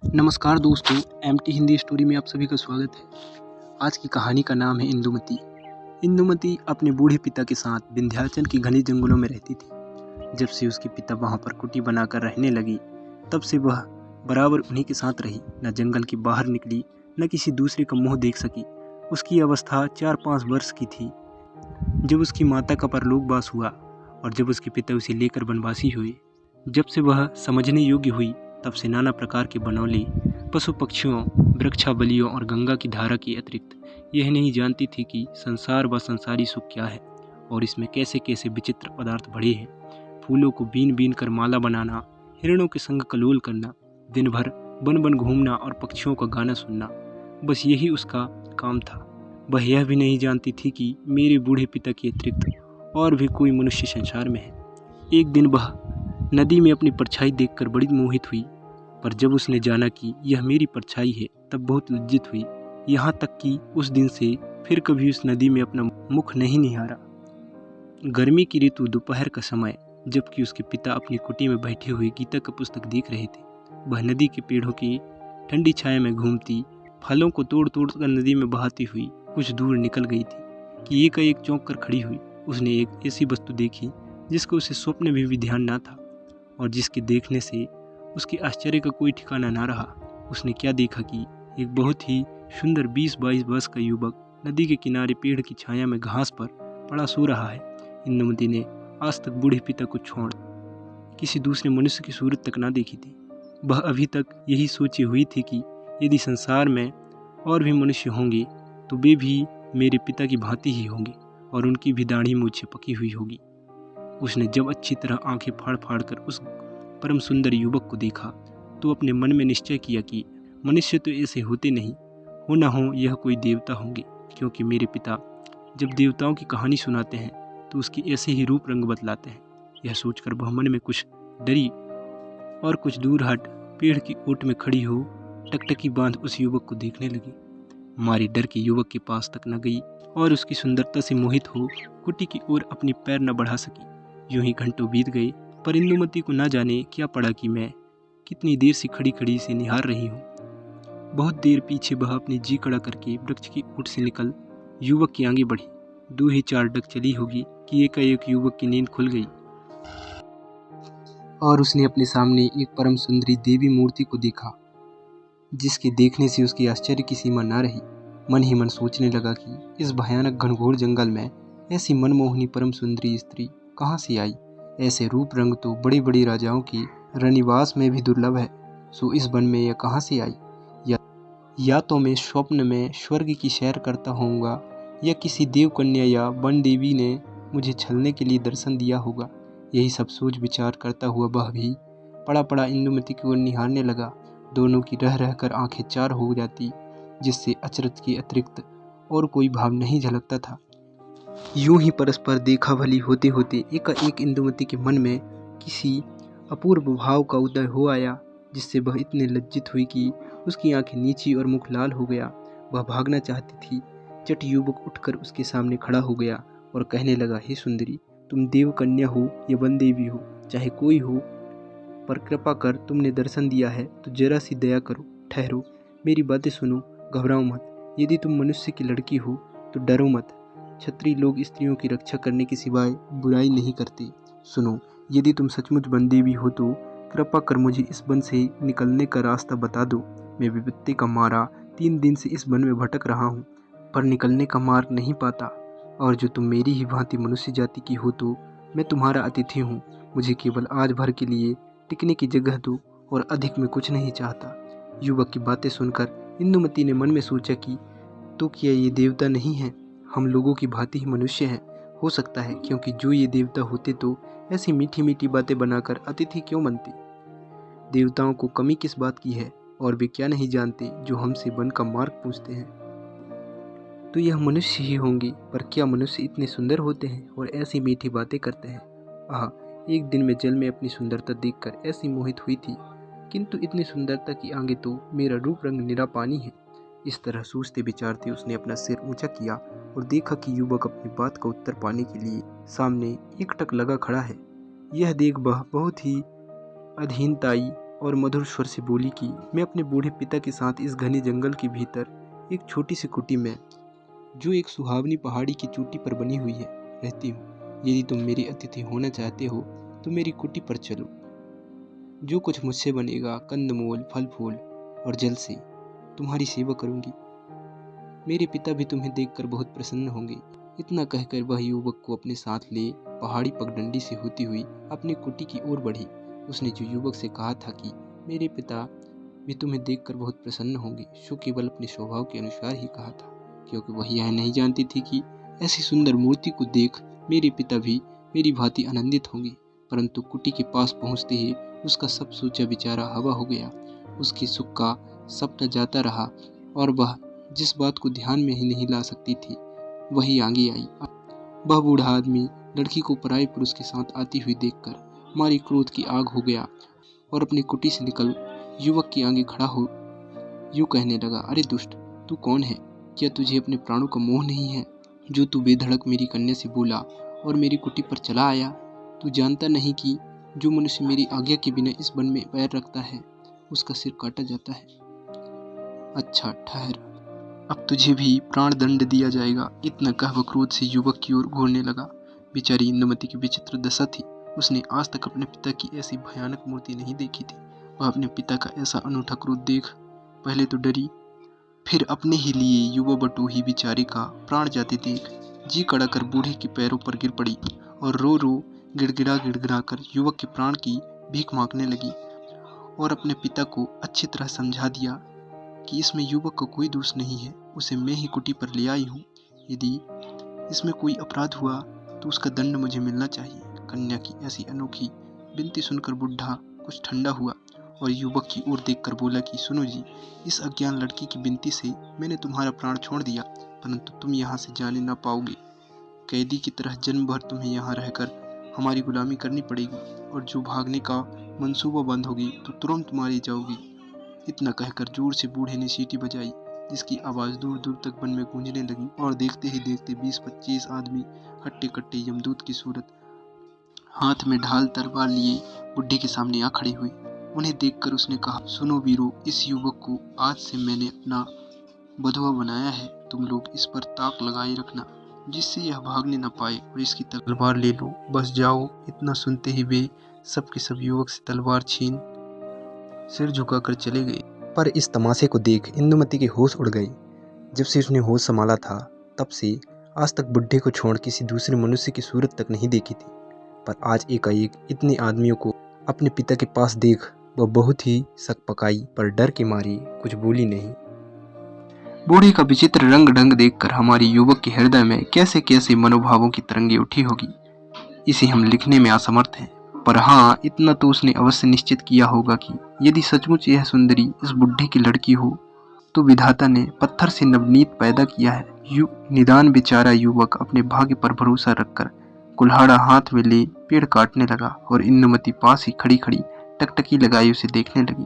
नमस्कार दोस्तों, MT Hindi story में आप सभी का स्वागत है। आज की कहानी का नाम है इंदुमती। इंदुमती अपने बूढ़े पिता के साथ विंध्याचल की घने जंगलों में रहती थी। जब से उसके पिता वहां पर कुटी बनाकर रहने लगी, तब से वह बराबर उन्हीं के साथ रही। न जंगल के बाहर निकली, न किसी दूसरे का मुंह देख सकी। उसकी अवस्था 4-5 वर्ष की थी जब उसकी माता का परलोकवास हुआ और जब उसके पिता उसे लेकर वनवासी हुए। जब से वह समझने योग्य हुई, तब से नाना प्रकार के बनौले, पशु पक्षियों, वृक्षावलियों और गंगा की धारा के अतिरिक्त यह नहीं जानती थी कि संसार व संसारी सुख क्या है और इसमें कैसे कैसे विचित्र पदार्थ भरे हैं। फूलों को बीन बीन कर माला बनाना, हिरणों के संग कलोल करना, दिन भर बन बन घूमना और पक्षियों का गाना सुनना, बस यही उसका काम था। वह यह भी नहीं जानती थी कि मेरे बूढ़े पिता के अतिरिक्त और भी कोई मनुष्य संसार में है। एक दिन वह नदी में अपनी परछाई देखकर बड़ी मोहित हुई, पर जब उसने जाना कि यह मेरी परछाई है, तब बहुत लज्जित हुई। यहाँ तक कि उस दिन से फिर कभी उस नदी में अपना मुख नहीं निहारा। गर्मी की ऋतु, दोपहर का समय, जबकि उसके पिता अपनी कुटी में बैठे हुए गीता का पुस्तक देख रहे थे, वह नदी के पेड़ों की ठंडी छाया में घूमती, फलों को तोड़ तोड़ कर नदी में बहाती हुई कुछ दूर निकल गई थी कि एकाएक चौंक कर खड़ी हुई। उसने एक ऐसी वस्तु देखी जिसको उसे स्वप्न में भी ध्यान न था और जिसके देखने से उसके आश्चर्य का कोई ठिकाना ना रहा। उसने क्या देखा कि एक बहुत ही सुंदर 20-22 वर्ष का युवक नदी के किनारे पेड़ की छाया में घास पर पड़ा सो रहा है। इंदुमती ने आज तक बूढ़े पिता को छोड़ किसी दूसरे मनुष्य की सूरत तक ना देखी थी। वह अभी तक यही सोची हुई थी कि यदि संसार में और भी मनुष्य होंगे तो वे भी मेरे पिता की भांति ही होंगे और उनकी भी दाढ़ी मूछें पकी हुई होगी। उसने जब अच्छी तरह आंखें फाड़ फाड़ कर उस परम सुंदर युवक को देखा, तो अपने मन में निश्चय किया कि मनुष्य तो ऐसे होते नहीं, हो ना हो यह कोई देवता होंगे, क्योंकि मेरे पिता जब देवताओं की कहानी सुनाते हैं तो उसके ऐसे ही रूप रंग बतलाते हैं। यह सोचकर वह मन में कुछ डरी और कुछ दूर हट पेड़ की ओट में खड़ी हो टकटकी बांध उस युवक को देखने लगी। मारी डर के युवक के पास तक न गई और उसकी सुंदरता से मोहित हो कुटी की ओर अपनी पैर न बढ़ा सकी। यूं ही घंटों बीत गए, पर इंदुमती को न जाने क्या पड़ा कि मैं कितनी देर से खड़ी खड़ी से निहार रही हूँ। बहुत देर पीछे वह अपनी जी कड़ा करके वृक्ष की ओट से निकल युवक की आगे बढ़ी। 2 ही 4 डग चली होगी कि एकाएक युवक की नींद खुल गई और उसने अपने सामने एक परम सुंदरी देवी मूर्ति को देखा, जिसके देखने से उसकी आश्चर्य की सीमा न रही। मन ही मन सोचने लगा कि इस भयानक घनघोर जंगल में ऐसी मनमोहनी परम सुंदरी स्त्री कहाँ से आई। ऐसे रूप रंग तो बड़े बड़े राजाओं के रनिवास में भी दुर्लभ है, सो इस वन में यह कहाँ से आई। या तो मैं स्वप्न में स्वर्ग की सैर करता होऊंगा, या किसी देव कन्या या वन देवी ने मुझे छलने के लिए दर्शन दिया होगा। यही सब सोच विचार करता हुआ वह भी पड़ा पड़ा इंदुमती की ओर निहारने लगा। दोनों की रह रह कर आंखें चार हो जाती, जिससे अचरज के अतिरिक्त और कोई भाव नहीं झलकता था। यूं ही परस्पर देखा भली होते होते एकाएक इंदुमती के मन में किसी अपूर्व भाव का उदय हो आया, जिससे वह इतने लज्जित हुई कि उसकी आंखें नीची और मुख लाल हो गया। वह भागना चाहती थी। चट युवक उठकर उसके सामने खड़ा हो गया और कहने लगा, हे सुंदरी, तुम देव कन्या हो या वन देवी हो, चाहे कोई हो, पर कृपा कर तुमने दर्शन दिया है तो जरा सी दया करो, ठहरो, मेरी बातें सुनो, घबराओ मत। यदि तुम मनुष्य की लड़की हो तो डरो मत। क्षत्रिय लोग स्त्रियों की रक्षा करने के सिवाय बुराई नहीं करते। सुनो, यदि तुम सचमुच वन देवी हो तो कृपा कर मुझे इस वन से निकलने का रास्ता बता दो। मैं विपत्ति का मारा 3 दिन से इस वन में भटक रहा हूँ, पर निकलने का मार्ग नहीं पाता। और जो तुम मेरी ही भांति मनुष्य जाति की हो तो मैं तुम्हारा अतिथि हूँ। मुझे केवल आज भर के लिए टिकने की जगह दो और अधिक मैं कुछ नहीं चाहता। युवक की बातें सुनकर इंदुमती ने मन में सोचा कि तो क्या ये देवता नहीं है, हम लोगों की भांति ही मनुष्य हैं। हो सकता है, क्योंकि जो ये देवता होते तो ऐसी मीठी मीठी बातें बनाकर अतिथि क्यों बनते। देवताओं को कमी किस बात की है, और वे क्या नहीं जानते जो हमसे वन का मार्ग पूछते हैं। तो यह मनुष्य ही होंगे, पर क्या मनुष्य इतने सुंदर होते हैं और ऐसी मीठी बातें करते हैं। आह, एक दिन मैं जल में अपनी सुंदरता देखकर ऐसी मोहित हुई थी, किंतु इतनी सुंदरता की आगे तो मेरा रूप रंग निरा पानी है। इस तरह सोचते विचारते उसने अपना सिर ऊंचा किया और देखा कि युवक अपनी बात का उत्तर पाने के लिए सामने एकटक लगा खड़ा है। यह देख वह बहुत ही अधीनताई और मधुर स्वर से बोली कि मैं अपने बूढ़े पिता के साथ इस घने जंगल के भीतर एक छोटी सी कुटी में, जो एक सुहावनी पहाड़ी की चोटी पर बनी हुई है, रहती हूँ। यदि तुम मेरी अतिथि होना चाहते हो तो मेरी कुटी पर चलो। जो कुछ मुझसे बनेगा, कंदमूल, फल फूल और जल से तुम्हारी सेवा करूंगी। मेरे पिता भी तुम्हें देखकर बहुत प्रसन्न होंगे। इतना कहकर वह युवक को अपने साथ ले पहाड़ी पगडंडी से होती हुई अपनी कुटी की ओर बढ़ी। उसने जो युवक से कहा था कि मेरे पिता भी तुम्हें देखकर बहुत प्रसन्न होंगे, सो केवल अपने स्वभाव के अनुसार ही कहा था, क्योंकि वह यह नहीं जानती थी कि ऐसी सुंदर मूर्ति को देख मेरे पिता भी मेरी भांति आनंदित होंगे। परंतु कुटी के पास पहुंचते ही उसका सब सोचा विचारा हवा हो गया। उसके सुख का सपना जाता रहा और वह जिस बात को ध्यान में ही नहीं ला सकती थी वही आगे आई। वह बूढ़ा आदमी लड़की को पराये पुरुष के साथ आती हुई देखकर मारी क्रोध की आग हो गया और अपनी कुटी से निकल युवक के आगे खड़ा हो यूं कहने लगा, अरे दुष्ट, तू कौन है? क्या तुझे अपने प्राणों का मोह नहीं है, जो तू बेधड़क मेरी कन्या से बोला और मेरी कुटी पर चला आया? तू जानता नहीं कि जो मनुष्य मेरी आज्ञा के बिना इस वन में पैर रखता है उसका सिर काटा जाता है। अच्छा ठहर, अब तुझे भी प्राण दंड दिया जाएगा। इतना कह वह क्रोध से युवक की ओर घूरने लगा। बेचारी इंदुमती की विचित्र दशा थी। उसने आज तक अपने पिता की ऐसी भयानक मूर्ति नहीं देखी थी। वह अपने पिता का ऐसा अनूठा क्रोध देख पहले तो डरी, फिर अपने ही लिए युवा बटोही बेचारे का प्राण जाते देख जी कड़ा कर बूढ़े के पैरों पर गिर पड़ी और रो रो गिड़गिड़ा कर युवक के प्राण की भीख मांगने लगी और अपने पिता को अच्छी तरह समझा दिया कि इसमें युवक का कोई दोष नहीं है, उसे मैं ही कुटी पर ले आई हूँ। यदि इसमें कोई अपराध हुआ तो उसका दंड मुझे मिलना चाहिए। कन्या की ऐसी अनोखी विनती सुनकर बुढ़ा कुछ ठंडा हुआ और युवक की ओर देखकर बोला कि सुनो जी, इस अज्ञान लड़की की विनती से मैंने तुम्हारा प्राण छोड़ दिया, परंतु तुम यहाँ से जाने ना पाओगे। कैदी की तरह जन्म भर तुम्हें यहाँ रहकर हमारी गुलामी करनी पड़ेगी और जो भागने का मंसूबा बंद होगी तो तुरंत मारी जाओगी। इतना कहकर जोर से बूढ़े ने सीटी बजाई, जिसकी आवाज़ दूर दूर तक वन में गूंजने लगी और देखते ही देखते 20-25 आदमी हट्टे कट्टे यमदूत की सूरत हाथ में ढाल तलवार लिए बुढ़े के सामने आ खड़े हुए। उन्हें देखकर उसने कहा, सुनो वीरो, इस युवक को आज से मैंने अपना बधुआ बनाया है। तुम लोग इस पर ताक लगाए रखना जिससे यह भागने न पाए और इसकी तलवार ले लो, बस जाओ। इतना सुनते ही वे सब के सब युवक से तलवार छीन सिर झुकाकर चले गए। पर इस तमाशे को देख इंदुमती के होश उड़ गए। जब से उसने होश संभाला था तब से आज तक बुढ़े को छोड़ किसी दूसरे मनुष्य की सूरत तक नहीं देखी थी। पर आज एकाएक इतने आदमियों को अपने पिता के पास देख वह बहुत ही सकपकाई, पर डर के मारे कुछ बोली नहीं। बूढ़े का विचित्र रंग ढंग देखकर हमारी युवक के हृदय में कैसे कैसे मनोभावों की तरंगे उठी होगी, इसे हम लिखने में असमर्थ हैं। पर हाँ, इतना तो उसने अवश्य निश्चित किया होगा कि यदि सचमुच यह सुंदरी इस बुढ़े की लड़की हो तो विधाता ने पत्थर से नवनीत पैदा किया है। निदान बेचारा युवक अपने भाग्य पर भरोसा रखकर कुल्हाड़ा हाथ में ले पेड़ काटने लगा और इंदुमती पास ही खड़ी खड़ी टकटकी लगाई उसे देखने लगी।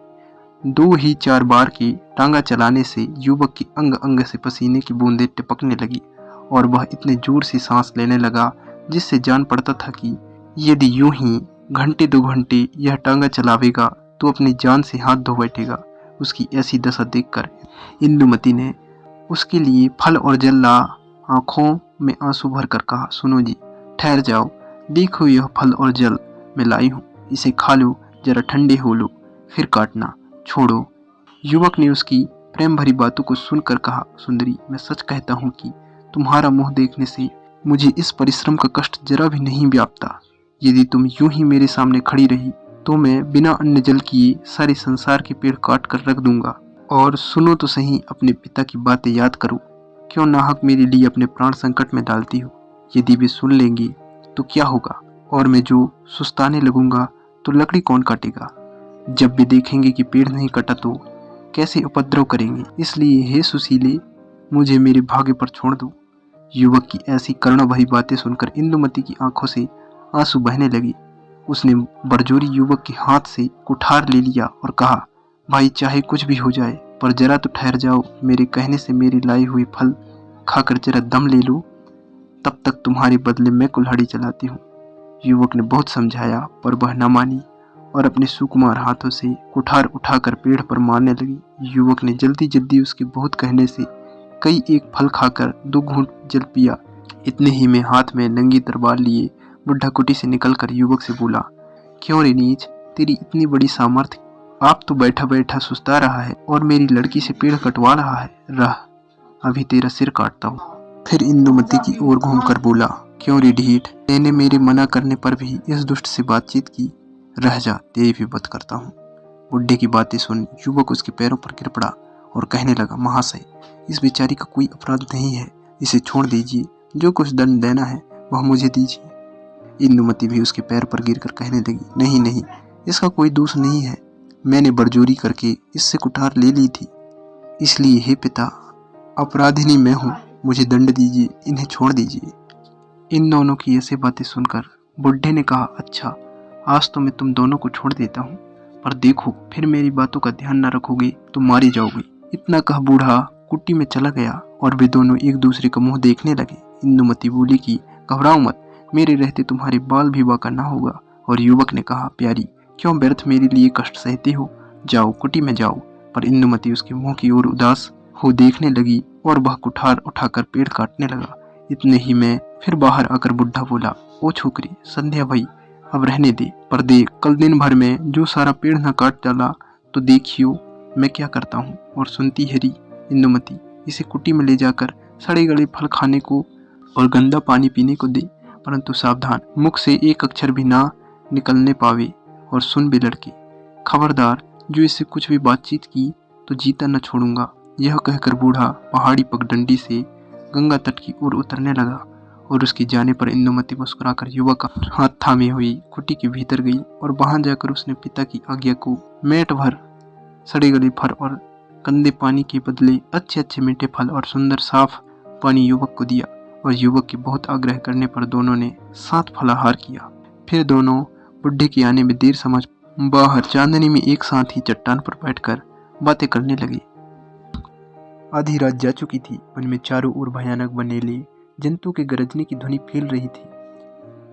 2 ही 4 बार की टांगा चलाने से युवक की अंग अंग से पसीने की बूंदें टपकने लगी और वह इतने जोर से सांस लेने लगा जिससे जान पड़ता था कि यदि यूं ही घंटे 2 घंटे यह टांगा चलावेगा तो अपनी जान से हाथ धो बैठेगा। उसकी ऐसी दशा देखकर इंदुमती ने उसके लिए फल और जल ला आंखों में आंसू भर कर कहा, सुनो जी, ठहर जाओ, देखो यह फल और जल मैं लाई हूँ, इसे खा लो, जरा ठंडे हो लो, फिर काटना, छोड़ो। युवक ने उसकी प्रेम भरी बातों को सुनकर कहा, सुंदरी, मैं सच कहता हूँ कि तुम्हारा मुंह देखने से मुझे इस परिश्रम का कष्ट जरा भी नहीं व्यापता। यदि तुम यूं ही मेरे सामने खड़ी रही तो मैं बिना अन्न जल किए सारे संसार के पेड़ काट कर रख दूंगा। और सुनो तो सही, अपने पिता की बातें याद करो, क्यों नाहक मेरे लिए अपने प्राण संकट में डालती हो। यदि वे सुन लेंगे तो क्या होगा, और मैं जो सुस्ताने लगूंगा तो लकड़ी कौन काटेगा। जब भी देखेंगे कि पेड़ नहीं कटा तो कैसे उपद्रव करेंगे। इसलिए हे सुशीले, मुझे मेरे भाग्य पर छोड़ दो। युवक की ऐसी करुणा भरी बातें सुनकर इंदुमती की आंखों से आंसू बहने लगे। उसने बरजोरी युवक के हाथ से कुठार ले लिया और कहा, भाई, चाहे कुछ भी हो जाए पर जरा तो ठहर जाओ। मेरे कहने से मेरे लाई हुए फल खाकर जरा दम ले लो, तब तक तुम्हारे बदले मैं कुल्हाड़ी चलाती हूँ। युवक ने बहुत समझाया पर वह न मानी और अपने सुकुमार हाथों से कुठार उठाकर पेड़ पर मारने लगी। युवक ने जल्दी जल्दी उसके बहुत कहने से कई एक फल खाकर 2 घूंट जल पिया। इतने ही में हाथ में नंगी तलवार लिए बुढ़ा कुटी से निकलकर युवक से बोला, क्यों रे नीच, तेरी इतनी बड़ी सामर्थ्य, आप तो बैठा बैठा सुस्ता रहा है और मेरी लड़की से पेड़ कटवा रहा है। रह, अभी तेरा सिर काटता हूँ। फिर इंदुमती की ओर घूमकर बोला, क्यों रे ढीठ, मैंने मेरे मना करने पर भी इस दुष्ट से बातचीत की। रह जा, तेरी भी वध करता हूँ। बुढ़े की बातें सुन युवक उसके पैरों पर गिर पड़ा और कहने लगा, महाशय, इस बेचारी का कोई अपराध नहीं है, इसे छोड़ दीजिए, जो कुछ दंड देना है वह मुझे दीजिए। इंदुमती भी उसके पैर पर गिरकर कहने लगी, नहीं नहीं, इसका कोई दोष नहीं है, मैंने बरजोरी करके इससे कुठार ले ली थी, इसलिए हे पिता, अपराधिनी मैं हूँ, मुझे दंड दीजिए, इन्हें छोड़ दीजिए। इन दोनों की ऐसी बातें सुनकर बुढ़े ने कहा, अच्छा, आज तो मैं तुम दोनों को छोड़ देता हूँ, पर देखो फिर मेरी बातों का ध्यान न रखोगे तो मारी जाओगे। इतना कह बूढ़ा कुटी में चला गया और वे दोनों एक दूसरे का मुंह देखने लगे। इंदुमती बोली कि घबराओ मत, मेरे रहते तुम्हारे बाल भी बांका ना होगा। और युवक ने कहा, प्यारी, क्यों व्यर्थ मेरे लिए कष्ट सहती हो, जाओ कुटी में जाओ। पर इंदुमती उसके मुंह की ओर उदास हो देखने लगी और वह कुठार उठाकर पेड़ काटने लगा। इतने ही में फिर बाहर आकर बुढ़ा बोला, ओ छोकरी, संध्या भई, अब रहने दे, पर देख कल दिन भर में जो सारा पेड़ न काट डाला तो देखियो मैं क्या करता हूँ। और सुनती है री इंदुमती, इसे कुटी में ले जाकर सड़े गले फल खाने को और गंदा पानी पीने को दे, परंतु सावधान, मुख से एक अक्षर भी ना निकलने पावे। और सुन बे लड़के, खबरदार, जो इससे कुछ भी बातचीत की तो जीता न छोड़ूंगा। यह कहकर बूढ़ा पहाड़ी पगडंडी से गंगा तट की ओर उतरने लगा और उसके जाने पर इंदुमती मुस्कुराकर युवक का हाथ थामे हुई कुटी के भीतर गई और वहां जाकर उसने पिता की आज्ञा को मेट भर सड़े गले फल और गंदे पानी के बदले अच्छे अच्छे मीठे फल और सुंदर साफ पानी युवक को दिया। और युवक के बहुत आग्रह करने पर दोनों ने साथ फलाहार किया। फिर दोनों बुढ़े के आने में देर समझ बाहर चांदनी में एक साथ ही चट्टान पर बैठकर बातें करने लगे। आधी रात जा चुकी थी, उनमें चारों ओर भयानक बनेले जंतु के गरजने की ध्वनि फैल रही थी।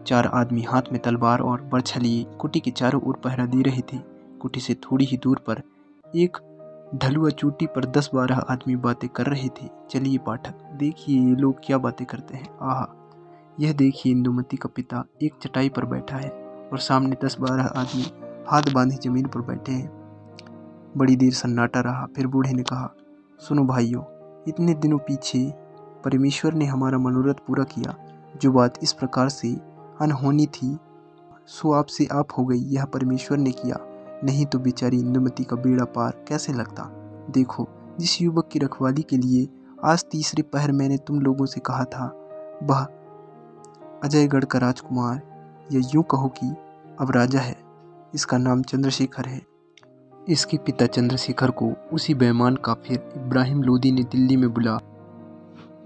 4 आदमी हाथ में तलवार और बर्छा लिए कुटी के चारों ओर पहरा दे रहे थे। कुटी से थोड़ी ही दूर पर एक ढलुआ चोटी पर 10-12 आदमी बातें कर रहे थे। चलिए पाठक, देखिए ये लोग क्या बातें करते हैं। आहा, यह देखिए, इंदुमती का पिता एक चटाई पर बैठा है और सामने 10-12 आदमी हाथ बांधे जमीन पर बैठे हैं। बड़ी देर सन्नाटा रहा। फिर बूढ़े ने कहा, सुनो भाइयों, इतने दिनों पीछे परमेश्वर ने हमारा मनोरथ पूरा किया। जो बात इस प्रकार से अनहोनी थी सो आपसे आप हो गई, यह परमेश्वर ने किया, नहीं तो बेचारी इंदुमती का बेड़ा पार कैसे लगता। देखो, जिस युवक की रखवाली के लिए आज तीसरे पहर मैंने तुम लोगों से कहा था, वह अजयगढ़ का राजकुमार, या यूं कहो कि अब राजा है। इसका नाम चंद्रशेखर है। इसके पिता चंद्रशेखर को उसी बेईमान काफिर इब्राहिम लोदी ने दिल्ली में बुला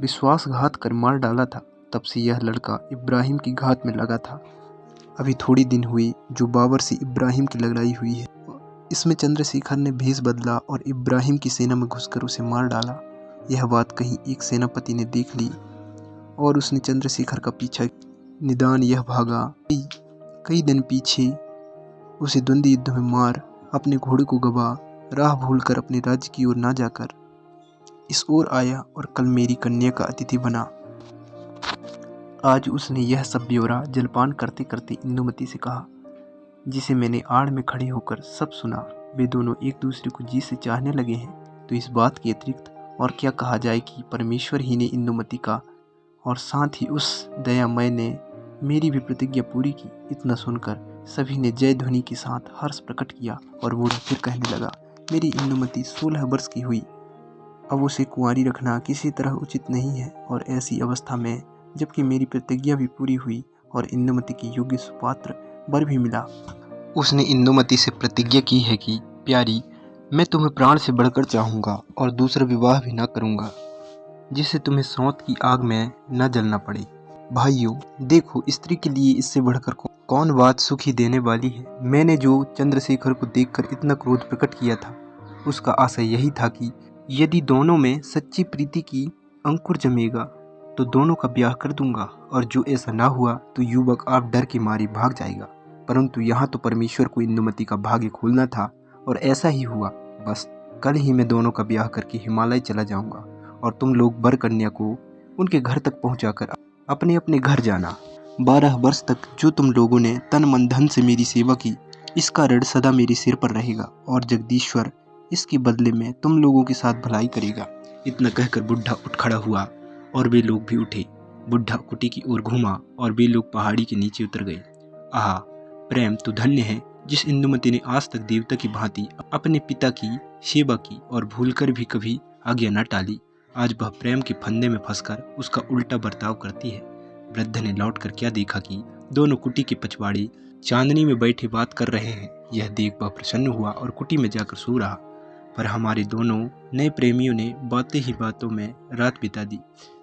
विश्वासघात कर मार डाला था। तब से यह लड़का इब्राहिम की घात में लगा था। अभी थोड़ी दिन हुई जो बाबर से इब्राहिम की लड़ाई हुई है, इसमें चंद्रशेखर ने भेष बदला और इब्राहिम की सेना में घुसकर उसे मार डाला। यह बात कहीं एक सेनापति ने देख ली और उसने चंद्रशेखर का पीछा निदान यह भागा। कई दिन पीछे उसे द्वंद्व युद्ध में मार अपने घोड़े को गवा राह भूलकर अपने राज्य की ओर ना जाकर इस ओर आया और कल मेरी कन्या का अतिथि बना। आज उसने यह सब ब्यौरा जलपान करते करते इंदुमती से कहा, जिसे मैंने आड़ में खड़े होकर सब सुना। वे दोनों एक दूसरे को जी से चाहने लगे हैं। तो इस बात के अतिरिक्त और क्या कहा जाए कि परमेश्वर ही ने इंदुमती का और साथ ही उस दयामय ने मेरी भी प्रतिज्ञा पूरी की। इतना सुनकर सभी ने जय ध्वनि के साथ हर्ष प्रकट किया और बूढ़ा फिर कहने लगा, मेरी इंदुमती 16 वर्ष की हुई, अब उसे कुंवारी रखना किसी तरह उचित नहीं है। और ऐसी अवस्था में जबकि मेरी प्रतिज्ञा भी पूरी हुई और इंदुमती की योग्य सुपात्र वर भी मिला, उसने इंदुमती से प्रतिज्ञा की है कि प्यारी, मैं तुम्हें प्राण से बढ़कर चाहूँगा और दूसरा विवाह भी ना करूँगा, जिससे तुम्हें सौत की आग में न जलना पड़े। भाइयों, देखो, स्त्री के लिए इससे बढ़कर कौन बात सुखी देने वाली है। मैंने जो चंद्रशेखर को देखकर इतना क्रोध प्रकट किया था, उसका आशय यही था कि यदि दोनों में सच्ची प्रीति की अंकुर जमेगा तो दोनों का ब्याह कर दूंगा, और जो ऐसा ना हुआ तो युवक आप डर के मारे भाग जाएगा। परंतु यहाँ तो परमेश्वर को इंदुमती का भाग्य खोलना था और ऐसा ही हुआ। बस कल ही मैं दोनों का ब्याह करके हिमालय चला जाऊंगा और तुम लोग वर कन्या को उनके घर तक पहुंचाकर अपने अपने घर जाना। 12 वर्ष तक जो तुम लोगों ने तन मन धन से मेरी सेवा की, इसका ऋण सदा मेरे सिर पर रहेगा और जगदीश्वर इसके बदले में तुम लोगों के साथ भलाई करेगा। इतना कहकर बुढ़ा उठ खड़ा हुआ और वे लोग भी उठे। बुढ़ा कुटी की ओर घूमा और वे लोग पहाड़ी के नीचे उतर गए। आहा, प्रेम तो धन्य है जिस इंदुमती ने आज तक देवता की भांति अपने पिता की सेवा की और भूलकर भी कभी आज्ञा न टाली। आज वह प्रेम के फंदे में फंसकर उसका उल्टा बर्ताव करती है। वृद्ध ने लौटकर क्या देखा कि दोनों कुटी के पछवाड़े चांदनी में बैठे बात कर रहे हैं। यह देख वह प्रसन्न हुआ और कुटी में जाकर सो रहा। पर हमारे दोनों नए प्रेमियों ने बातें ही बातों में रात बिता दी।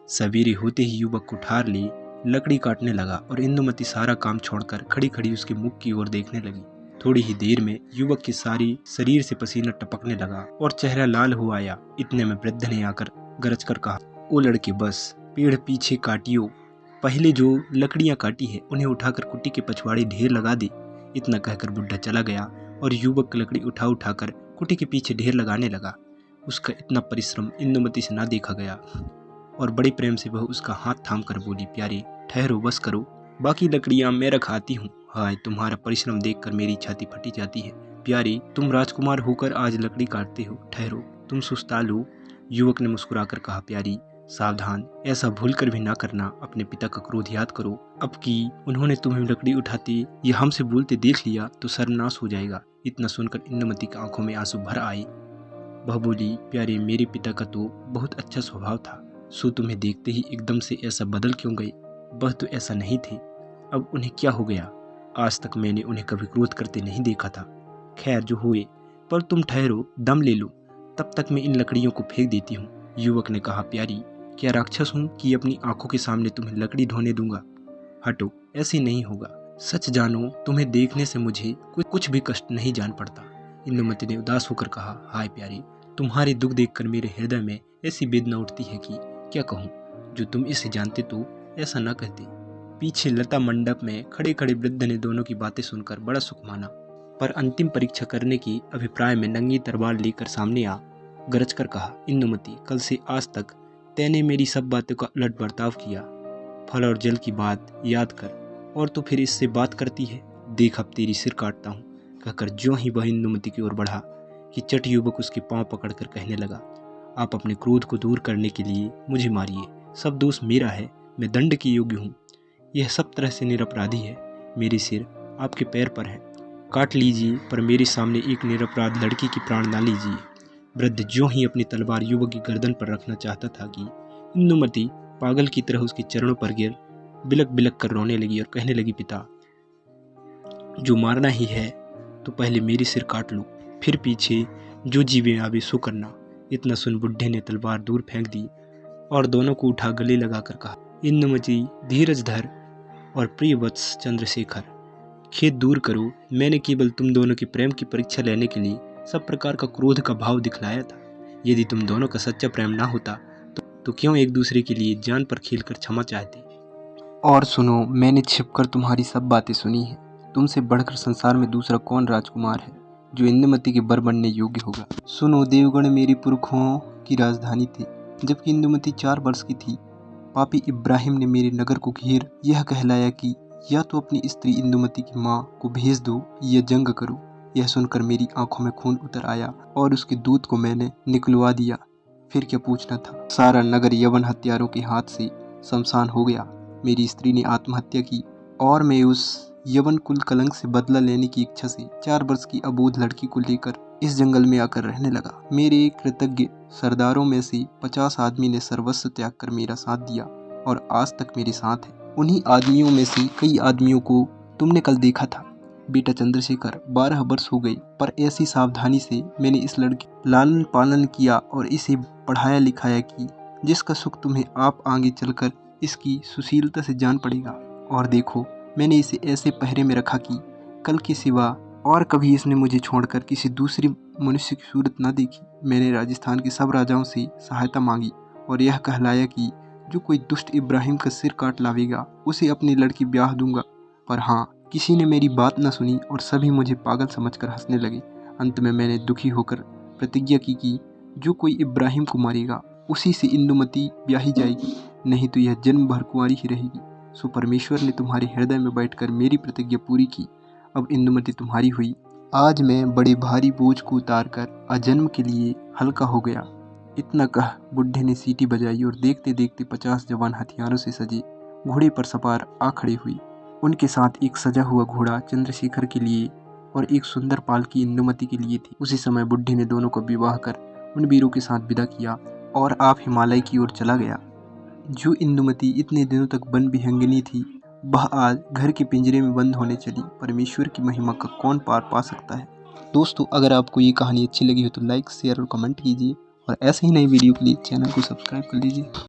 सवेरे होते ही युवक को ठार ले लकड़ी काटने लगा और इंदुमती सारा काम छोड़कर खड़ी खड़ी उसके मुख की ओर देखने लगी। थोड़ी ही देर में युवक के सारी शरीर से पसीना टपकने लगा और चेहरा लाल हो आया। इतने में वृद्ध ने आकर गरज कर कहा, ओ लड़के, बस पेड़ पीछे काटियो। पहले जो लकड़ियां काटी है उन्हें उठाकर कुटी के पछवाड़े ढेर लगा दे। इतना कहकर बुढ़ा चला गया और युवक लकड़ी उठा उठाकर कुटी के पीछे ढेर लगाने लगा। उसका इतना परिश्रम इंदुमती से ना देखा गया और बड़े प्रेम से वह उसका हाथ थाम कर बोली, प्यारे ठहरो, बस करो, बाकी लकड़ियां मैं रखाती हूँ। हाय, तुम्हारा परिश्रम देखकर मेरी छाती फटी जाती है। प्यारे, तुम राजकुमार होकर आज लकड़ी काटते हो, ठहरो, तुम सुस्ताल हो। युवक ने मुस्कुराकर कहा, प्यारी सावधान, ऐसा भूल कर भी ना करना। अपने पिता का क्रोध याद करो। अब कि उन्होंने तुम्हें लकड़ी उठाते या हमसे बोलते देख लिया तो सर्वनाश हो जाएगा। इतना सुनकर इंदुमती की आंखों में आंसू भर आए। वह बोली, प्यारे, मेरे पिता का तो बहुत अच्छा स्वभाव था, सो तुम्हें देखते ही एकदम से ऐसा बदल क्यों गए? वह तो ऐसा नहीं थे, अब उन्हें क्या हो गया? आज तक मैंने उन्हें कभी क्रोध करते नहीं देखा था। खैर जो हुए, पर तुम ठहरो, दम ले लो, तब तक मैं इन लकड़ियों को फेंक देती हूँ। युवक ने कहा, प्यारी, क्या राक्षस हूँ कि अपनी आंखों के सामने तुम्हें लकड़ी ढोने दूंगा? हटो, ऐसे नहीं होगा। सच जानो, तुम्हें देखने से मुझे कुछ भी कष्ट नहीं जान पड़ता। इंदुमती ने उदास होकर कहा, हाय प्यारी, तुम्हारे दुख देखकर मेरे हृदय में ऐसी वेदना उठती है कि क्या कहूँ। जो तुम इसे जानते तो ऐसा न कहते। पीछे लता मंडप में खड़े खड़े वृद्ध ने दोनों की बातें सुनकर बड़ा सुख माना, पर अंतिम परीक्षा करने की अभिप्राय में नंगी तलवार लेकर सामने आ गरज कर कहा, इंदुमती, कल से आज तक तैने मेरी सब बातों का उलट बर्ताव किया। फल और जल की बात याद कर और तो फिर इससे बात करती है। देख, अब तेरी सिर काटता हूँ। कहकर ज्यों ही वह इंदुमती की ओर बढ़ा कि चट युवक उसके पांव पकड़कर कहने लगा, आप अपने क्रोध को दूर करने के लिए मुझे मारिए। सब दोष मेरा है, मैं दंड के योग्य हूँ। यह सब तरह से निरपराधी है। मेरे सिर आपके पैर पर है, काट लीजिए, पर मेरे सामने एक निरपराध लड़की की प्राण ना लीजिए। वृद्ध ज्यों ही अपनी तलवार युवक की गर्दन पर रखना चाहता था कि इंदुमती पागल की तरह उसके चरणों पर गिर बिलक बिलक कर रोने लगी और कहने लगी, पिता, जो मारना ही है तो पहले मेरी सिर काट लो, फिर पीछे जो जीवे आवे सो करना। इतना सुन बुढ़े ने तलवार दूर फेंक दी और दोनों को उठा गले लगाकर कहा, इंदुमती, धीरज धर और प्रिय वत्स चंद्रशेखर, खेद दूर करो। मैंने केवल तुम दोनों की प्रेम की परीक्षा लेने के लिए सब प्रकार का क्रोध का भाव दिखलाया था। यदि तुम दोनों का सच्चा प्रेम ना होता तो क्यों एक दूसरे के लिए जान पर खेलकर क्षमा चाहते? और सुनो, मैंने छिपकर तुम्हारी सब बातें सुनी है। तुमसे बढ़कर संसार में दूसरा कौन राजकुमार है जो इंदुमती के बर बनने योग्य होगा? सुनो, देवगढ़ मेरी पुरखों की राजधानी थी। जबकि इंदुमती 4 वर्ष की थी, पापी इब्राहिम ने मेरे नगर को घेर यह कहलाया कि या तो अपनी स्त्री इंदुमती की माँ को भेज दो या जंग करो। यह सुनकर मेरी आंखों में खून उतर आया और उसके दूत को मैंने निकलवा दिया। फिर क्या पूछना था? सारा नगर यवन हत्यारों के हाथ से शमशान हो गया। मेरी स्त्री ने आत्महत्या की और मैं उस यवन कुल कलंक से बदला लेने की इच्छा से 4 वर्ष की अबोध लड़की को लेकर इस जंगल में आकर रहने लगा। मेरे कृतज्ञ सरदारों में से 50 आदमी ने सर्वस्व त्याग कर मेरा साथ दिया और आज तक मेरे साथ है। उन्हीं आदमियों में से कई आदमियों को तुमने कल देखा था। बेटा चंद्रशेखर, 12 वर्ष हो गए, पर ऐसी सावधानी से मैंने इस लड़की लालन पालन किया और इसे पढ़ाया लिखाया कि जिसका सुख तुम्हें आप आगे चलकर इसकी सुशीलता से जान पड़ेगा। और देखो, मैंने इसे ऐसे पहरे में रखा कि कल के सिवा और कभी इसने मुझे छोड़कर किसी दूसरी मनुष्य की सूरत न देखी। मैंने राजस्थान के सब राजाओं से सहायता मांगी और यह कहलाया कि जो कोई दुष्ट इब्राहिम का सिर काट लावेगा उसे अपनी लड़की ब्याह दूंगा। पर हाँ, किसी ने मेरी बात न सुनी और सभी मुझे पागल समझकर हंसने लगे। अंत में मैंने दुखी होकर प्रतिज्ञा की कि जो कोई इब्राहिम को मारेगा उसी से इंदुमती ब्याही जाएगी, नहीं तो यह जन्म भर कुंवारी ही रहेगी। सो परमेश्वर ने तुम्हारे हृदय में बैठकर मेरी प्रतिज्ञा पूरी की। अब इंदुमती तुम्हारी हुई। आज मैं बड़े भारी बोझ को उतारकर अजन्म के लिए हल्का हो गया। इतना कह बुढ़े ने सीटी बजाई और देखते देखते 50 जवान हथियारों से सजे घोड़े पर सवार आ खड़े हुए। उनके साथ एक सजा हुआ घोड़ा चंद्रशेखर के लिए और एक सुंदर पालकी इंदुमती के लिए थी। उसी समय बुढ़े ने दोनों को विवाह कर उन वीरों के साथ विदा किया और आप हिमालय की ओर चला गया। जो इंदुमती इतने दिनों तक वन विहंगिनी थी, वह आज घर के पिंजरे में बंद होने चली। परमेश्वर की महिमा का कौन पार पा सकता है। दोस्तों, अगर आपको ये कहानी अच्छी लगी हो तो लाइक, शेयर और कमेंट कीजिए और ऐसे ही नई वीडियो के लिए चैनल को सब्सक्राइब कर लीजिए।